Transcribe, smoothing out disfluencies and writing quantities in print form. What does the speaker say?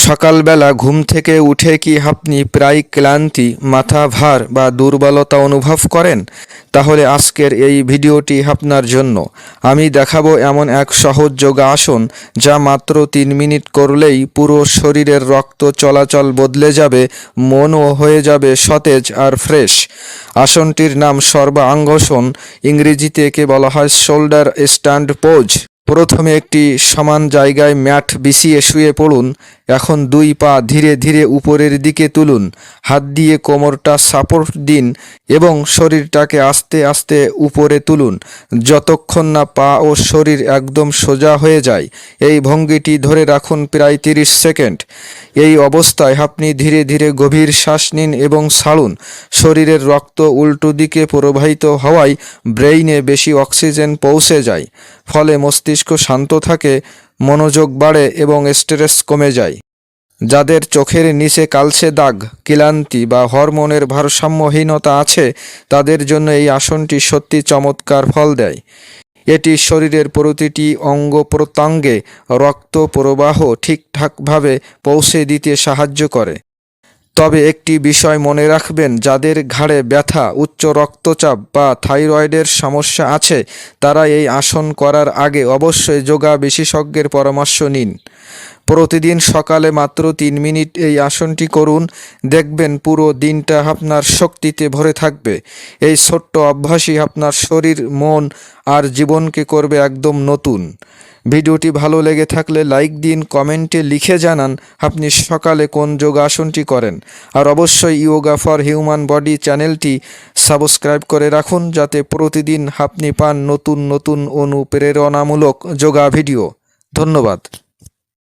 সকালবেলা ঘুম থেকে উঠে কি আপনি প্রায় ক্লান্তি, মাথা ভার বা দুর্বলতা অনুভব করেন? তাহলে আজকের এই ভিডিওটি আপনার জন্য। আমি দেখাবো এমন এক সহজ যোগাসন যা মাত্র 3 মিনিট করলেই পুরো শরীরের রক্ত চলাচল বদলে যাবে, মনও হয়ে যাবে সতেজ আর ফ্রেশ। আসনটির নাম সর্বাঙ্গাসন, ইংরেজিতে একে বলা হয় শোল্ডার স্ট্যান্ড পোজ। প্রথমে একটি সমান জায়গায় ম্যাট বিছিয়ে শুয়ে পড়ুন। এখন 2 পা ধীরে ধীরে উপরের দিকে তুলুন, হাত দিয়ে কোমরটা সাপোর্ট দিন এবং শরীরটাকে আস্তে আস্তে উপরে তুলুন যতক্ষণ না পা ও শরীর একদম সোজা হয়ে যায়। এই ভঙ্গিটি ধরে রাখুন প্রায় 30 সেকেন্ড। এই অবস্থায় আপনি ধীরে ধীরে গভীর শ্বাস নিন এবং ছাড়ুন। শরীরের রক্ত উল্টো দিকে প্রবাহিত হওয়ায় ব্রেইনে বেশি অক্সিজেন পৌঁছে যায়, ফলে মস্তিষ্ক শান্ত থাকে, মনোযোগ বাড়ে এবং স্ট্রেস কমে যায়। যাদের চোখের নিচে কালচে দাগ, ক্লান্তি বা হরমোনের ভারসাম্যহীনতা আছে, তাদের জন্য এই আসনটি সত্যি চমৎকার ফল দেয়। এটি শরীরের প্রতিটি অঙ্গ প্রত্যঙ্গে রক্ত প্রবাহ ঠিকঠাকভাবে পৌঁছে দিতে সাহায্য করে। তবে একটি বিষয় মনে রাখবেন, যাদের ঘাড়ে ব্যথা, উচ্চ রক্তচাপ বা থাইরয়েডের সমস্যা আছে, তারা এই আসন করার আগে অবশ্যই যোগা বিশেষজ্ঞের পরামর্শ নিন। প্রতিদিন সকালে মাত্র 3 মিনিট এই আসনটি করুন, দেখবেন পুরো দিনটা আপনার শক্তিতে ভরে থাকবে। এই ছোট্ট অভ্যাসই আপনার শরীর, মন আর জীবনকে করবে একদম নতুন। ভিডিওটি ভালো লেগে থাকলে লাইক দিন, কমেন্টে লিখে জানান আপনি সকালে কোন যোগাসনটি করেন। আর অবশ্যই ইয়োগা ফর হিউম্যান বডি চ্যানেলটি সাবস্ক্রাইব করে রাখুন, যাতে প্রতিদিন আপনি পান নতুন নতুন অনুপ্রেরণামূলক যোগা ভিডিও। ধন্যবাদ।